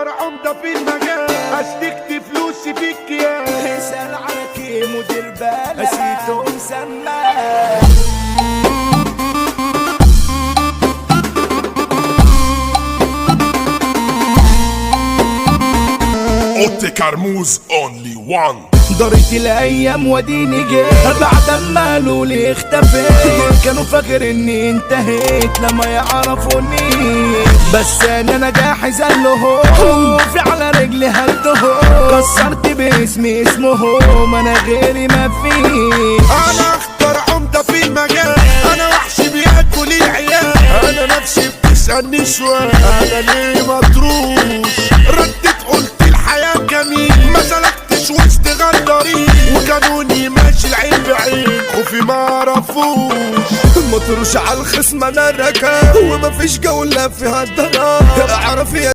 اكتر عمدة في المجال، استكت فلوسي في الكيان. اسأل على كيم مدير بالك سيتو مسمى. اوتي كرموز اونلي وان. دارت الايام وديني جيت بعد ما قالوا لي اختفيت، كانوا فاكر اني انتهيت لما يعرفوني، بس انا جاحز لهم في على رجلي هدهم، كسرت باسمي اسمهم انا غيري ما فيه. انا اكتر عمدة في المجال، انا وحش بياكل العيال، انا نفسي بتسألني سؤال انا ليه مطروش، ردت قلت الحياة جميل، ما سلكتش وسط غدارين، وكانوني ماشي العين بعين، خوفي ما عرفوش. مطروش على الخصم انا ركب، ومفيش جولة فيها الضرب، اعرف يا